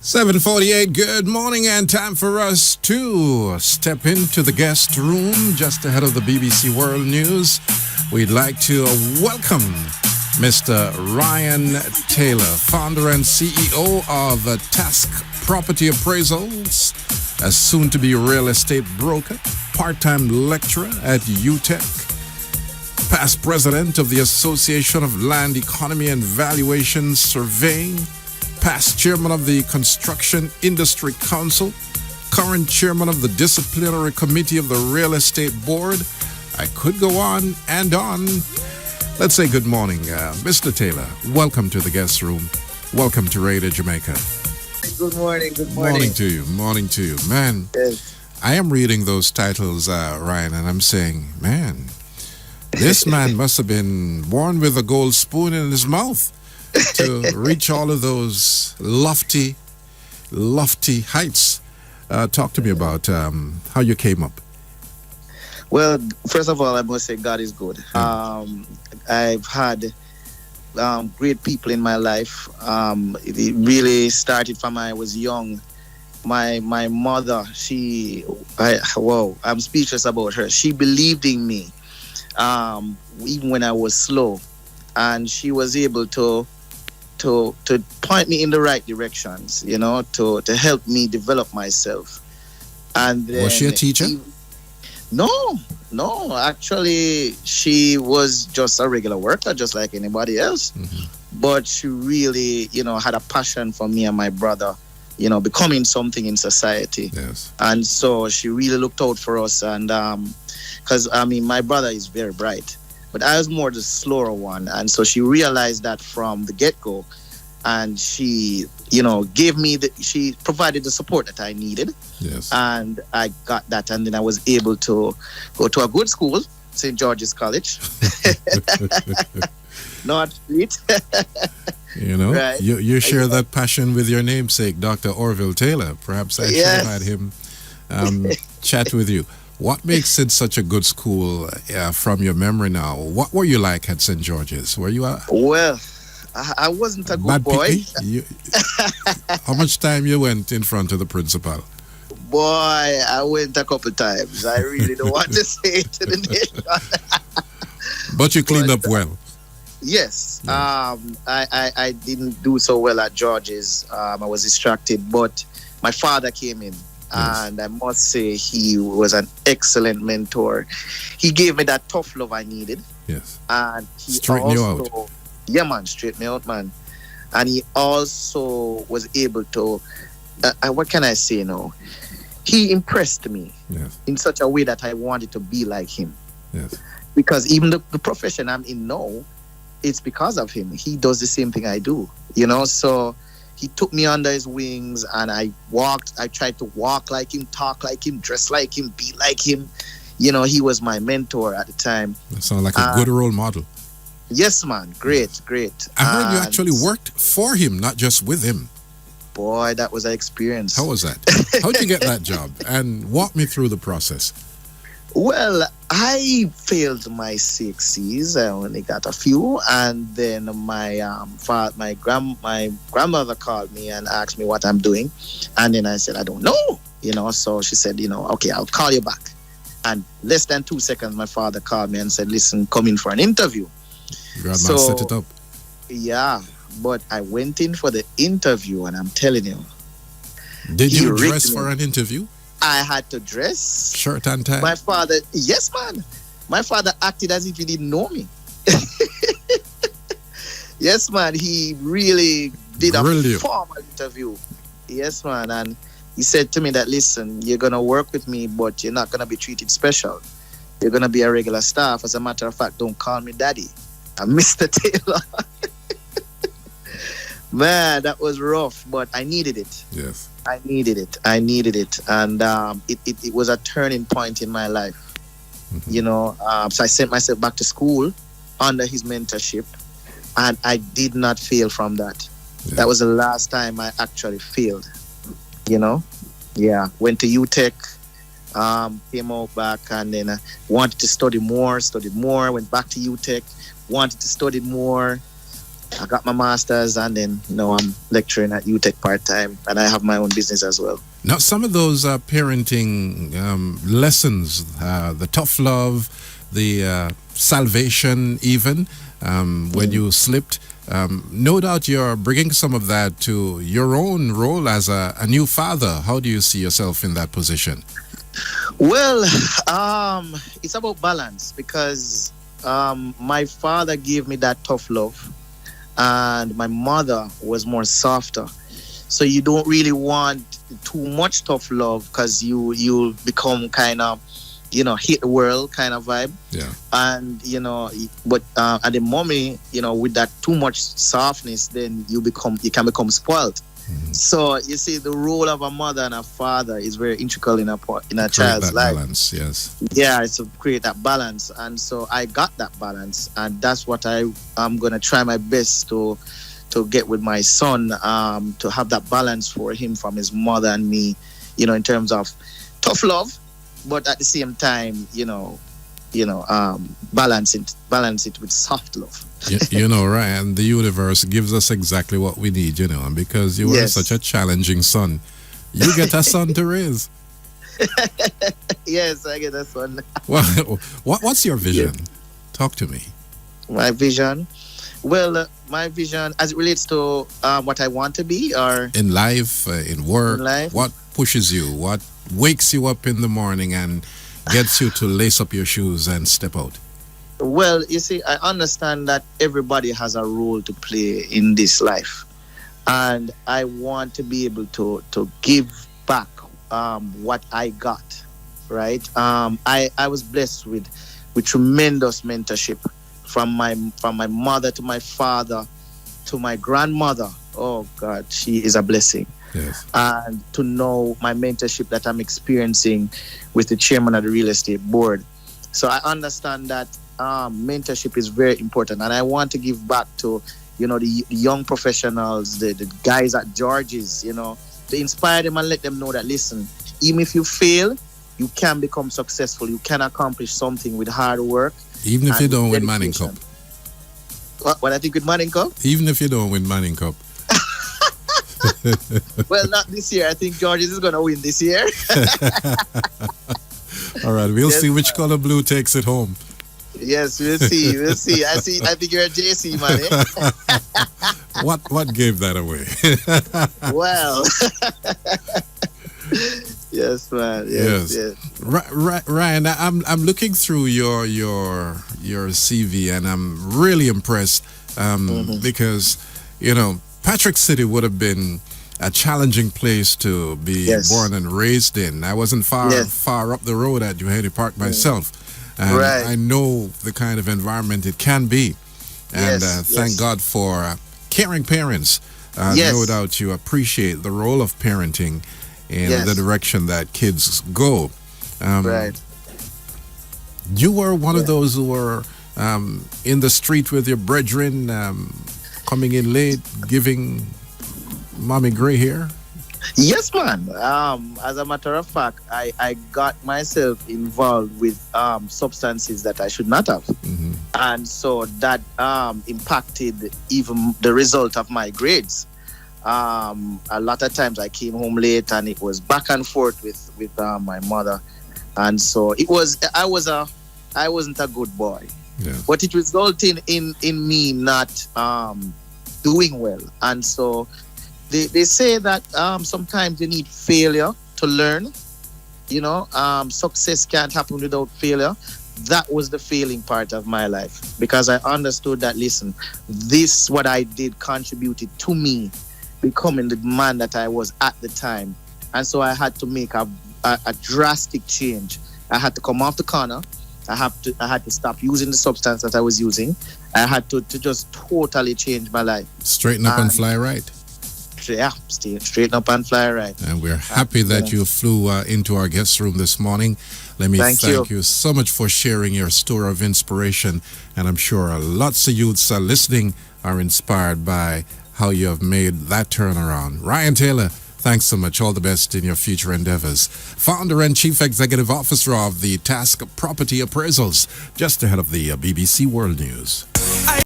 7:48, good morning, and time for us to step into the guest room just ahead of the BBC World News. We'd like to welcome Mr. Ryan Taylor, founder and CEO of Task Property Appraisals, a soon-to-be real estate broker, part-time lecturer at UTech, past president of the Association of Land Economy and Valuation Surveying, past chairman of the Construction Industry Council, current chairman of the Disciplinary Committee of the Real Estate Board. I could go on and on. Let's say good morning, Mr. Taylor. Welcome to the guest room. Welcome to Radio Jamaica. Good morning. Good morning. Morning to you. Morning to you. Man, Yes. I am reading those titles, Ryan, and I'm saying, man, this man must have been born with a gold spoon in his mouth to reach all of those lofty heights. Talk to me about how you came up. Well, first of all, I must say God is good. I've had great people in my life. It really started from when I was young. My mother, I'm speechless about her. She believed in me, even when I was slow, and she was able to point me in the right directions, to help me develop myself. And then Was she a teacher? No, actually she was just a regular worker, just like anybody else. But she really, had a passion for me and my brother, becoming something in society. Yes. And so she really looked out for us. And because my brother is very bright, but I was more the slower one. And so she realized that from the get-go. And she, she provided the support that I needed. Yes. And I got that. And then I was able to go to a good school, St. George's College. North Street. Right. You share that passion with your namesake, Dr. Orville Taylor. Perhaps I should have had him chat with you. What makes it such a good school from your memory now? What were you like at St. George's? Were you Well, I wasn't a good bad boy. How much time you went in front of the principal? Boy, I went a couple times. I really don't want to say it to the nation. But you cleaned up well. Yes. Yeah. I didn't do so well at George's. I was distracted, but my father came in. Yes. And I must say he was an excellent mentor. He gave me that tough love I needed. Yes. And he Straighten you also, out. Yeah, man, straighten me out, man. And he also was able to, what can I say now? He impressed me Yes. in such a way that I wanted to be like him. Yes. Because even the profession I'm in now, it's because of him. He does the same thing I do, so he took me under his wings, and I tried to walk like him, talk like him, dress like him, be like him. He was my mentor at the time. That sounds like a good role model. Yes, man. Great. I heard you actually worked for him, not just with him. Boy, that was an experience. How was that? How'd you get that job? And walk me through the process. Well, I failed my CXCs. I only got a few, and then my grandmother called me and asked me what I'm doing, and then I said I don't know. So she said, okay, I'll call you back. And less than 2 seconds, my father called me and said, listen, come in for an interview. Grandma set it up. Yeah, but I went in for the interview, and I'm telling you, Did he you ripped dress me. for an interview? I had to dress. Shirt and tie? My father, yes, man. My father acted as if he didn't know me. Yes, man. He really did Grilled a you. formal interview. Yes, man. And he said to me that, listen, you're going to work with me, but you're not going to be treated special. You're going to be a regular staff. As a matter of fact, don't call me daddy. I'm Mr. Taylor. Man, that was rough, but I needed it. Yes. I needed it. And it was a turning point in my life. So I sent myself back to school under his mentorship, and I did not fail from that. Yeah. That was the last time I actually failed. Yeah. Went to UTech, came out back, and then wanted to study more, went back to UTech, wanted to study more, I got my master's, and then I'm lecturing at UTech part time, and I have my own business as well. Now, some of those parenting lessons, the tough love, the salvation, even when you slipped, no doubt you're bringing some of that to your own role as a new father. How do you see yourself in that position? Well, it's about balance because my father gave me that tough love, and my mother was more softer. So you don't really want too much tough love because you'll become kind of, hit the world kind of vibe. Yeah. And but at the moment, with that too much softness, then you can become spoiled. So you see, the role of a mother and a father is very integral in a child's life. Balance, yes. Yeah, it's to create that balance, and so I got that balance, and that's what I'm gonna try my best to get with my son, to have that balance for him from his mother and me, in terms of tough love, but at the same time, balance it with soft love. Ryan, the universe gives us exactly what we need, and because you are such a challenging son, you get a son to raise. Yes, I get a son. Well, what's your vision? Yeah. Talk to me. My vision? Well, my vision as it relates to what I want to be, or in life, in work, what pushes you? What wakes you up in the morning and gets you to lace up your shoes and step out? Well, you see, I understand that everybody has a role to play in this life, and I want to be able to give back what I got. Right? I was blessed with tremendous mentorship from my mother to my father to my grandmother. Oh God, she is a blessing. Yes. And to know my mentorship that I'm experiencing with the chairman of the real estate board. So I understand that mentorship is very important, and I want to give back to the young professionals, the guys at George's, to inspire them and let them know that, listen, even if you fail, you can become successful. You can accomplish something with hard work. Even if you don't win Manning Cup. What I think with Manning Cup? Even if you don't win Manning Cup. Well, not this year. I think George's is going to win this year. All right, we'll see which color blue takes it home. Yes, we'll see. We'll see. I think you're a JC, man. What gave that away? Well, yes, man. Yes. Ryan, I'm looking through your CV, and I'm really impressed because Patrick City would have been a challenging place to be born and raised in. I wasn't far up the road at Johany Park myself. And I know the kind of environment it can be. And thank God for caring parents. No doubt you appreciate the role of parenting in the direction that kids go. You were one of those who were in the street with your brethren, coming in late, giving mommy gray hair? Yes, man. As a matter of fact, I got myself involved with substances that I should not have. Mm-hmm. And so that impacted even the result of my grades. A lot of times I came home late, and it was back and forth with my mother. And so I wasn't a good boy. Yeah. But it resulted in me not doing well. And so they say that sometimes you need failure to learn. Success can't happen without failure. That was the failing part of my life, because I understood that, listen, this, what I did, contributed to me becoming the man that I was at the time. And so I had to make a drastic change. I had to come off the corner. I had to stop using the substance that I was using. I had to just totally change my life. Straighten up and fly right. Yeah, straighten up and fly right. And we're happy that you flew into our guest room this morning. Let me thank you so much for sharing your story of inspiration. And I'm sure lots of youths are listening are inspired by how you have made that turnaround. Ryan Taylor, thanks so much. All the best in your future endeavors. Founder and Chief Executive Officer of the Task Property Appraisals, just ahead of the BBC World News.